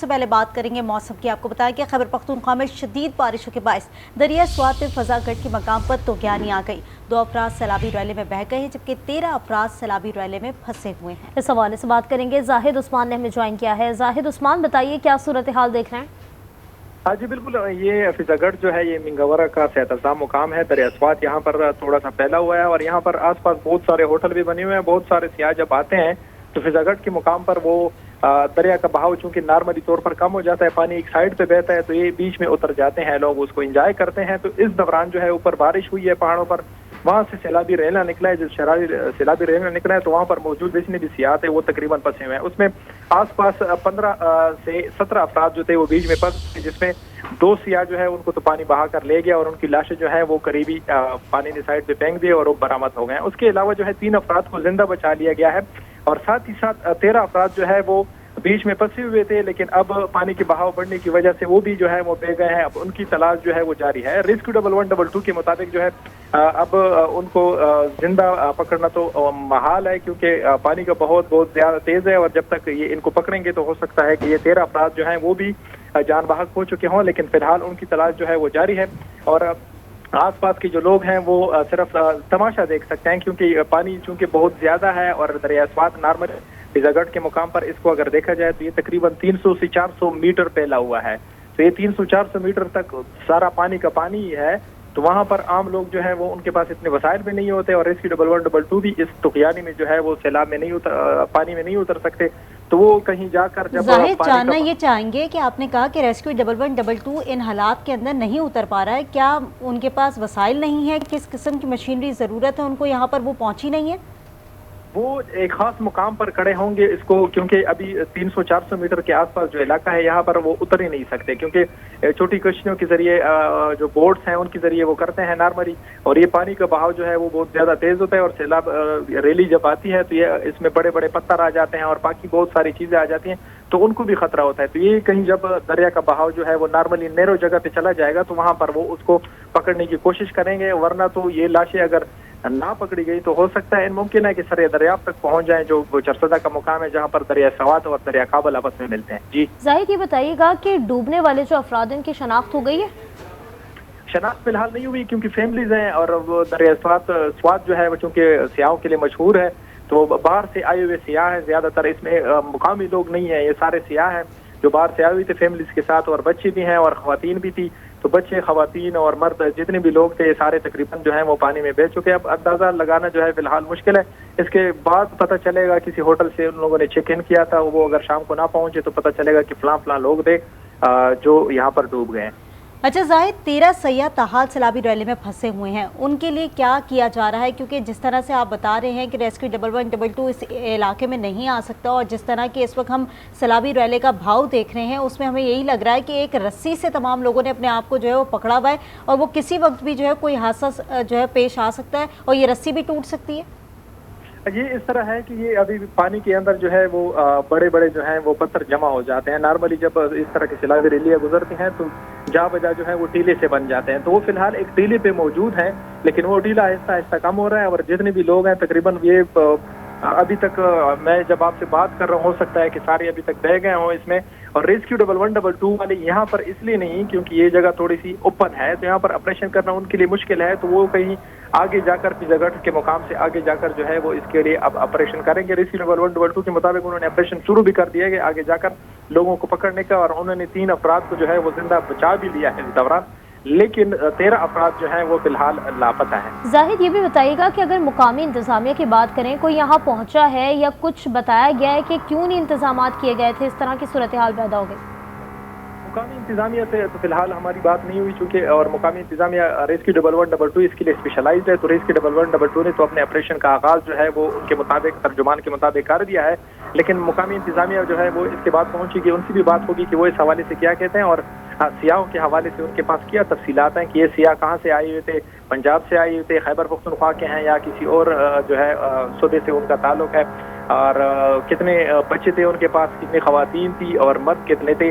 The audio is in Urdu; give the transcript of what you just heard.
سے پہلے بات کریں گے موسم کی۔ آپ کو بتایا کہ خیبر پختونخوا میں شدید بارشوں کے باعث دریا سوات میں فضا گڑھ کے مقام پر طغیانی آ گئی۔ 2 افراد سیلابی ریلے میں بہہ گئے ہیں جبکہ 13 افراد سیلابی ریلے میں پھنسے ہوئے ہیں۔ اس حوالے سے بات کریں گے، زاہد عثمان نے ہمیں جوائن کیا ہے۔ زاہد عثمان، بتائیے کیا صورتحال دیکھ رہے ہیں؟ ہاں جی بالکل، یہ فضا گڑھ جو ہے یہ منگورہ کا صحت افزا مقام ہے۔ دریا سوات یہاں پر تھوڑا سا پھیلا ہوا ہے اور یہاں پر آس پاس بہت سارے ہوٹل بھی بنے ہوئے ہیں۔ بہت سارے سیاح جب آتے ہیں تو فضا گڑھ کے مقام پر وہ دریا کا بہاؤ چونکہ نارملی طور پر کم ہو جاتا ہے، پانی ایک سائڈ پہ بہتا ہے تو یہ بیچ میں اتر جاتے ہیں، لوگ اس کو انجوائے کرتے ہیں۔ تو اس دوران جو ہے اوپر بارش ہوئی ہے پہاڑوں پر، وہاں سے سیلابی ریلا نکلا ہے۔ جب سیلابی ریلا نکلا ہے تو وہاں پر موجود جتنے بھی سیاح تھے وہ تقریباً پھنسے ہوئے ہیں۔ اس میں آس پاس 15 سے 17 افراد جو تھے وہ بیچ میں پھنسے، جس میں 2 سیاح جو ہے ان کو تو پانی بہا کر لے گیا اور ان کی لاشیں جو ہے وہ قریبی پانی نے سائڈ پہ پھینک دی اور وہ برآمد ہو گئے ہیں۔ اس کے علاوہ جو ہے 3 افراد کو زندہ بچا لیا گیا ہے اور ساتھ ہی ساتھ 13 افراد جو ہے وہ بیچ میں پھنسے ہوئے تھے، لیکن اب پانی کے بہاؤ بڑھنے کی وجہ سے وہ بھی جو ہے وہ بہ گئے ہیں۔ اب ان کی تلاش جو ہے وہ جاری ہے۔ ریسکیو 1122 کے مطابق جو ہے اب ان کو زندہ پکڑنا تو محال ہے کیونکہ پانی کا بہت زیادہ تیز ہے اور جب تک یہ ان کو پکڑیں گے تو ہو سکتا ہے کہ یہ 13 افراد جو ہیں وہ بھی جان بحق ہو چکے ہوں، لیکن فی الحال ان کی تلاش جو ہے وہ جاری ہے اور آس پاس کے جو لوگ ہیں وہ صرف تماشا دیکھ سکتے ہیں کیونکہ پانی چونکہ بہت زیادہ ہے اور دریا سوات نارمل فضا گڑھ کے مقام پر اس کو اگر دیکھا جائے تو یہ تقریباً 300 سے 400 میٹر پھیلا ہوا ہے۔ تو یہ 300-400 میٹر تک سارا پانی کا پانی ہی ہے، تو وہاں پر عام لوگ جو ہیں وہ ان کے پاس اتنے وسائل بھی نہیں ہوتے اور ریسکیو 1122 بھی اس طغیانی میں جو ہے وہ سیلاب میں پانی میں نہیں اتر سکتے، تو وہ کہیں جا کر جب ظاہر جاننا یہ چاہیں گے کہ آپ نے کہا کہ ریسکیو 1122 ان حالات کے اندر نہیں اتر پا رہا ہے، کیا ان کے پاس وسائل نہیں ہے؟ کس قسم کی مشینری ضرورت ہے ان کو یہاں پر، وہ پہنچی نہیں ہے؟ وہ ایک خاص مقام پر کھڑے ہوں گے اس کو، کیونکہ ابھی 300-400 میٹر کے آس پاس جو علاقہ ہے یہاں پر وہ اتر ہی نہیں سکتے کیونکہ چھوٹی کشتیوں کے ذریعے جو بوٹس ہیں ان کے ذریعے وہ کرتے ہیں نارملی، اور یہ پانی کا بہاؤ جو ہے وہ بہت زیادہ تیز ہوتا ہے اور سیلاب ریلی جب آتی ہے تو یہ اس میں بڑے بڑے پتھر آ جاتے ہیں اور باقی بہت ساری چیزیں آ جاتی ہیں تو ان کو بھی خطرہ ہوتا ہے۔ تو یہ کہیں جب دریا کا بہاؤ جو ہے وہ نارملی نیرو جگہ پہ چلا جائے گا تو وہاں پر وہ اس کو پکڑنے کی کوشش کریں گے، ورنہ تو یہ لاشیں اگر نہ پکڑی گئی تو ہو سکتا ہے ممکن ہے کہ سر دریافت تک پہنچ جائیں، جو چرسدہ کا مقام ہے جہاں پر دریا سوات اور دریا کابل آپس میں ملتے ہیں۔ جی ظاہر یہ بتائیے گا کہ ڈوبنے والے جو افراد ان کی شناخت ہو گئی ہے؟ شناخت فی الحال نہیں ہوئی کیونکہ فیملیز ہیں اور وہ دریا سوات جو ہے وہ چونکہ سیاحوں کے لیے مشہور ہے تو باہر سے آئے ہوئے سیاح ہیں زیادہ تر، اس میں مقامی لوگ نہیں ہیں، یہ سارے سیاح ہیں جو باہر سے آئے ہوئے تھے فیملیز کے ساتھ، اور بچے بھی ہیں اور خواتین بھی تھی، تو بچے خواتین اور مرد جتنے بھی لوگ تھے سارے تقریباً جو ہیں وہ پانی میں بہ چکے۔ اب اندازہ لگانا جو ہے فی الحال مشکل ہے، اس کے بعد پتہ چلے گا کسی ہوٹل سے ان لوگوں نے چیک ان کیا تھا، وہ اگر شام کو نہ پہنچے تو پتہ چلے گا کہ فلاں لوگ تھے جو یہاں پر ڈوب گئے ہیں۔ اچھا زاہد، 13 سیاح تاحال سیلابی ریلے میں پھنسے ہوئے ہیں، ان کے لیے کیا کیا جا رہا ہے؟ کیونکہ جس طرح سے آپ بتا رہے ہیں کہ ریسکیو 1122 اس علاقے میں نہیں آ سکتا اور جس طرح کہ اس وقت ہم سیلابی ریلے کا بہاؤ دیکھ رہے ہیں اس میں ہمیں یہی لگ رہا ہے کہ ایک رسی سے تمام لوگوں نے اپنے آپ کو جو ہے وہ پکڑا ہوا ہے اور وہ کسی وقت بھی جو ہے کوئی حادثہ جو ہے پیش آ سکتا ہے اور یہ رسی بھی ٹوٹ سکتی ہے۔ یہ اس طرح ہے کہ یہ ابھی پانی کے اندر جو ہے وہ بڑے بڑے جو ہیں وہ پتھر جمع ہو جاتے ہیں، نارملی جب اس طرح کی سیلابی ریلیاں گزرتی ہیں تو جا بجا جو ہے وہ ٹیلے سے بن جاتے ہیں، تو وہ فی الحال ایک ٹیلے پہ موجود ہیں لیکن وہ ٹیلا آہستہ آہستہ کم ہو رہا ہے اور جتنے بھی لوگ ہیں تقریباً یہ ابھی تک میں جب آپ سے بات کر رہا ہوں ہو سکتا ہے کہ سارے ابھی تک بہ گئے ہوں اس میں، اور ریسکیو 1122 والے یہاں پر اس لیے نہیں کیونکہ یہ جگہ تھوڑی سی اوپن ہے تو یہاں پر آپریشن کرنا ان کے لیے مشکل ہے، تو وہ کہیں آگے جا کر فضا گڑھ کے مقام سے آگے جا کر جو ہے وہ اس کے لیے اب آپریشن کریں گے۔ ریسکیو 1122 کے مطابق انہوں نے آپریشن شروع بھی کر دیا کہ آگے جا کر لوگوں کو پکڑنے کا، اور انہوں نے 3 افراد کو جو ہے وہ زندہ بچا بھی لیا ہے اس دوران، لیکن 13 افراد جو ہیں وہ فی الحال لاپتہ ہیں۔ زاہد یہ بھی بتائیے گا کہ اگر مقامی انتظامیہ کی بات کریں، کوئی یہاں پہنچا ہے یا کچھ بتایا گیا ہے کہ کیوں نہیں انتظامات کیے گئے تھے، اس طرح کی صورتحال پیدا ہو گئی؟ مقامی انتظامیہ سے تو فی الحال ہماری بات نہیں ہوئی چونکہ اور مقامی انتظامیہ ریسکیو 1122 اس کے لیے اسپیشلائزڈ ہے، تو ریسکیو 1122 نے تو اپنے آپریشن کا آغاز جو ہے وہ ان کے مطابق ترجمان کے مطابق کر دیا ہے، لیکن مقامی انتظامیہ جو ہے وہ اس کے بعد پہنچی گی، ان سے بھی بات ہوگی کہ وہ اس حوالے سے کیا کہتے ہیں اور سیاحوں کے حوالے سے ان کے پاس کیا تفصیلات ہیں کہ یہ سیاح کہاں سے آئے ہوئے تھے، پنجاب سے آئے ہوئے تھے، خیبر پختونخوا کے ہیں یا کسی اور جو ہے صوبے سے ان کا تعلق ہے، اور کتنے بچے تھے ان کے پاس، کتنی خواتین تھی اور مرد کتنے تھے،